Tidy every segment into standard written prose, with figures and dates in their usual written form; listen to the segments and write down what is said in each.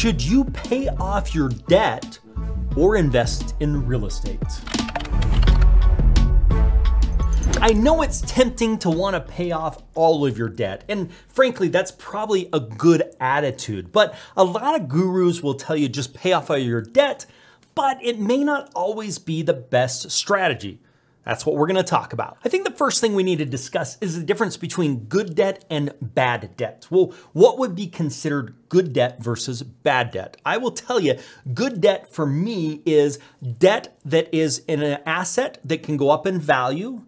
Should you pay off your debt or invest in real estate? I know it's tempting to want to pay off all of your debt, and frankly, that's probably a good attitude, but a lot of gurus will tell you just pay off all your debt, but it may not always be the best strategy. That's what we're going to talk about. I think the first thing we need to discuss is the difference between good debt and bad debt. Well, what would be considered good debt versus bad debt? I will tell you, good debt for me is debt that is in an asset that can go up in value,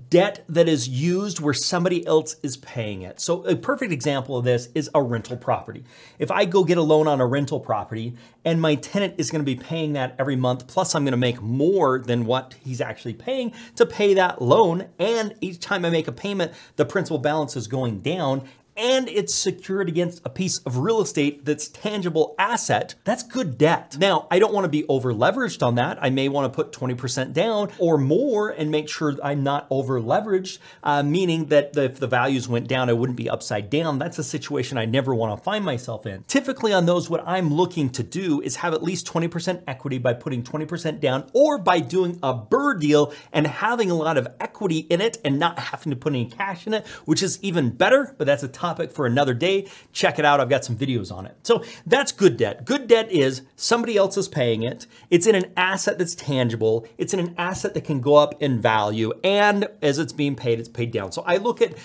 debt that is used where somebody else is paying it. So a perfect example of this is a rental property. If I go get a loan on a rental property and my tenant is going to be paying that every month, plus I'm going to make more than what he's actually paying to pay that loan, and each time I make a payment, the principal balance is going down, and it's secured against a piece of real estate that's tangible asset, that's good debt. Now, I don't want to be over leveraged on that. I may want to put 20% down or more and make sure I'm not over leveraged, meaning that if the values went down, I wouldn't be upside down. That's a situation I never want to find myself in. Typically on those, what I'm looking to do is have at least 20% equity by putting 20% down, or by doing a BRRRR deal and having a lot of equity in it and not having to put any cash in it, which is even better, but that's a topic for another day. Check it out. I've got some videos on it. So that's good debt. Good debt is somebody else is paying it. It's in an asset that's tangible. It's in an asset that can go up in value. And as it's being paid, it's paid down. So I look at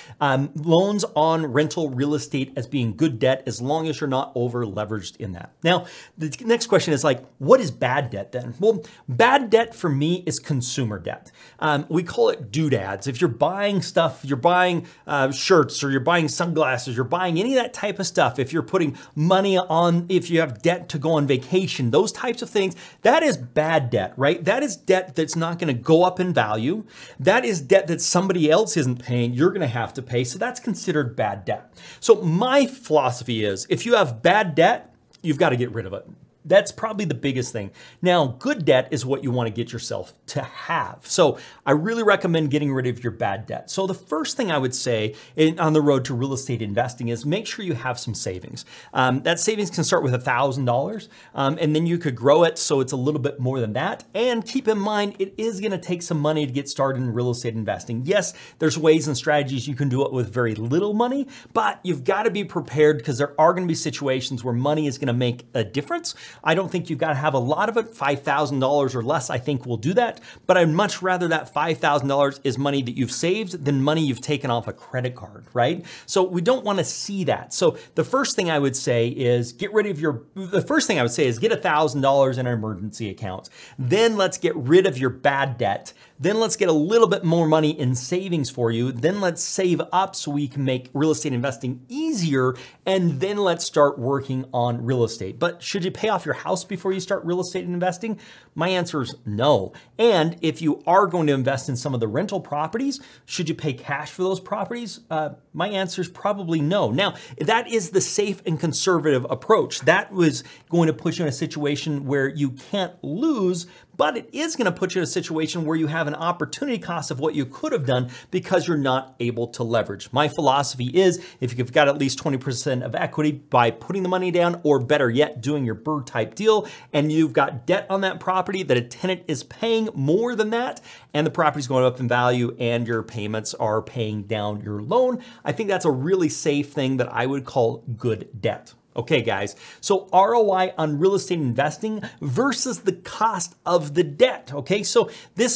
loans on rental real estate as being good debt as long as you're not over leveraged in that. Now, the next question is like, what is bad debt then? Well, bad debt for me is consumer debt. We call it doodads. If you're buying stuff, you're buying shirts, or you're buying sunglasses, you're buying any of that type of stuff, if you're putting money on, if you have debt to go on vacation, those types of things, that is bad debt, right? That is debt that's not going to go up in value. That is debt that somebody else isn't paying, you're going to have to pay. So that's considered bad debt. So my philosophy is, if you have bad debt, you've got to get rid of it. That's probably the biggest thing. Now, good debt is what you want to get yourself to have. So I really recommend getting rid of your bad debt. So the first thing I would say on the road to real estate investing is make sure you have some savings. That savings can start with $1,000, and then you could grow it so it's a little bit more than that. And keep in mind, it is going to take some money to get started in real estate investing. Yes, there's ways and strategies you can do it with very little money, but you've got to be prepared, because there are going to be situations where money is going to make a difference. I don't think you've got to have a lot of it. $5,000 or less, I think, will do that. But I'd much rather that $5,000 is money that you've saved than money you've taken off a credit card, right? So we don't want to see that. So the first thing I would say is get $1,000 in an emergency account. Then let's get rid of your bad debt. Then let's get a little bit more money in savings for you. Then let's save up so we can make real estate investing easier. And then let's start working on real estate. But should you pay off your house before you start real estate investing? My answer is no. And if you are going to invest in some of the rental properties, should you pay cash for those properties? My answer is probably no. Now, that is the safe and conservative approach. That was going to put you in a situation where you can't lose, but it is going to put you in a situation where you have an opportunity cost of what you could have done because you're not able to leverage. My philosophy is, if you've got at least 20% of equity by putting the money down, or better yet, doing your BRRRR type deal, and you've got debt on that property that a tenant is paying more than that, and the property's going up in value and your payments are paying down your loan, I think that's a really safe thing that I would call good debt. Okay, guys, so ROI on real estate investing versus the cost of the debt. Okay, so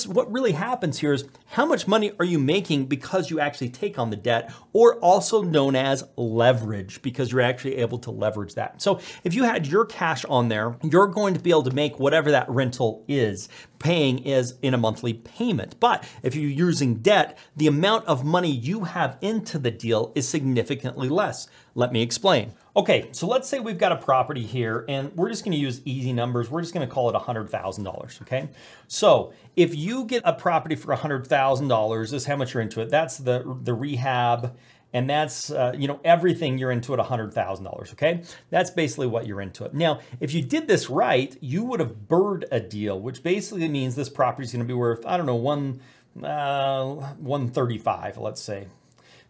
what really happens here is, how much money are you making because you actually take on the debt, or also known as leverage, because you're actually able to leverage that. So if you had your cash on there, you're going to be able to make whatever that rental is paying is in a monthly payment. But if you're using debt, the amount of money you have into the deal is significantly less. Let me explain. Okay, so let's say we've got a property here, and we're just gonna use easy numbers. We're just gonna call it $100,000, okay? So if you get a property for $100,000, this is how much you're into it. That's the rehab, and that's everything you're into at $100,000, okay? That's basically what you're into it. Now, if you did this right, you would have BRRRR'd a deal, which basically means this property is gonna be worth, I don't know, 135, let's say.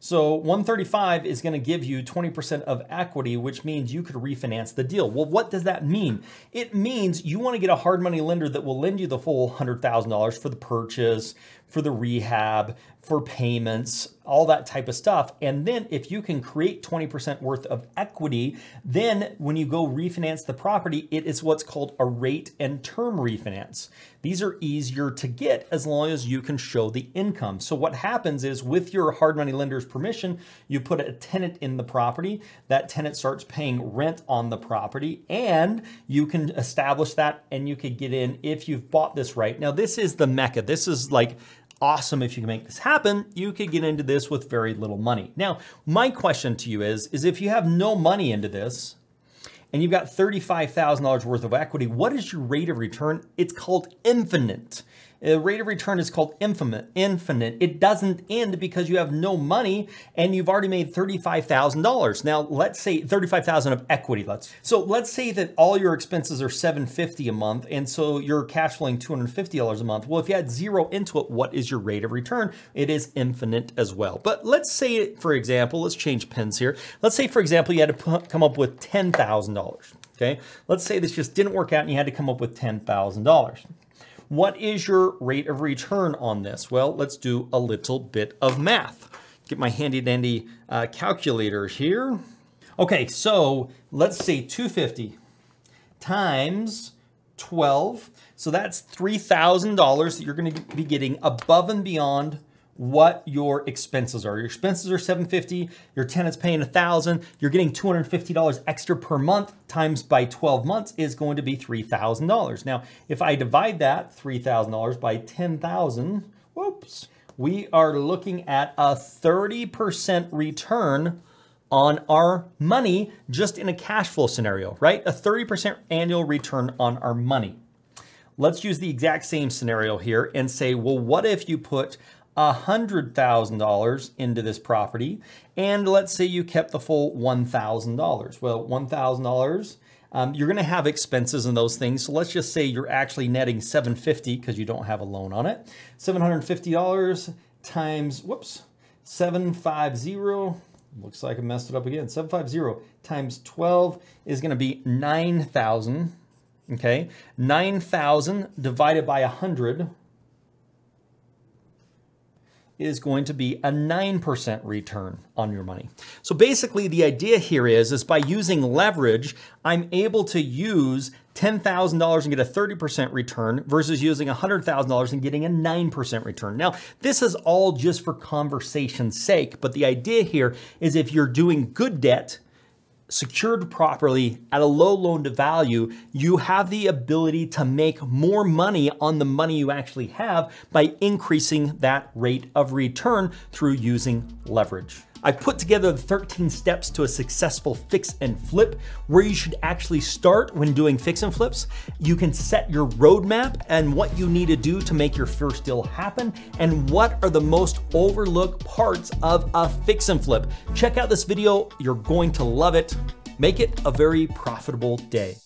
So 135 is gonna give you 20% of equity, which means you could refinance the deal. Well, what does that mean? It means you wanna get a hard money lender that will lend you the full $100,000 for the purchase, for the rehab, for payments, all that type of stuff. And then if you can create 20% worth of equity, then when you go refinance the property, it is what's called a rate and term refinance. These are easier to get as long as you can show the income. So what happens is with your hard money lender's permission, you put a tenant in the property, that tenant starts paying rent on the property, and you can establish that and you could get in if you've bought this right. Now this is the mecca. This is like awesome. If you can make this happen, you could get into this with very little money. Now, my question to you is if you have no money into this and you've got $35,000 worth of equity, what is your rate of return? It's called infinite. The rate of return is called infinite. It doesn't end because you have no money and you've already made $35,000. Now, let's say $35,000 of equity. Let's say that all your expenses are $750 a month, and so you're cash flowing $250 a month. Well, if you had zero into it, what is your rate of return? It is infinite as well. But let's say, for example, let's change pens here. Let's say, for example, you had to come up with $10,000. Okay, let's say this just didn't work out and you had to come up with $10,000. What is your rate of return on this? Well, let's do a little bit of math. Get my handy dandy calculator here. Okay, so let's say 250 times 12. So that's $3,000 that you're gonna be getting above and beyond what your expenses are. Your expenses are $750, your tenant's paying $1,000, you're getting $250 extra per month times by 12 months is going to be $3,000. Now, if I divide that $3,000 by 10,000, whoops, we are looking at a 30% return on our money just in a cash flow scenario, right? A 30% annual return on our money. Let's use the exact same scenario here and say, well, what if you put $100,000 into this property, and let's say you kept the full $1,000. Well, $1,000, you're gonna have expenses and those things. So let's just say you're actually netting $750 because you don't have a loan on it. $750 times, whoops, 750, looks like I messed it up again. 750 times 12 is gonna be 9,000, okay? 9,000 divided by 100 is going to be a 9% return on your money. So basically the idea here is by using leverage, I'm able to use $10,000 and get a 30% return versus using $100,000 and getting a 9% return. Now, this is all just for conversation's sake, but the idea here is if you're doing good debt, secured properly at a low loan to value, you have the ability to make more money on the money you actually have by increasing that rate of return through using leverage. I've put together the 13 steps to a successful fix and flip, where you should actually start when doing fix and flips. You can set your roadmap and what you need to do to make your first deal happen, and what are the most overlooked parts of a fix and flip. Check out this video, you're going to love it. Make it a very profitable day.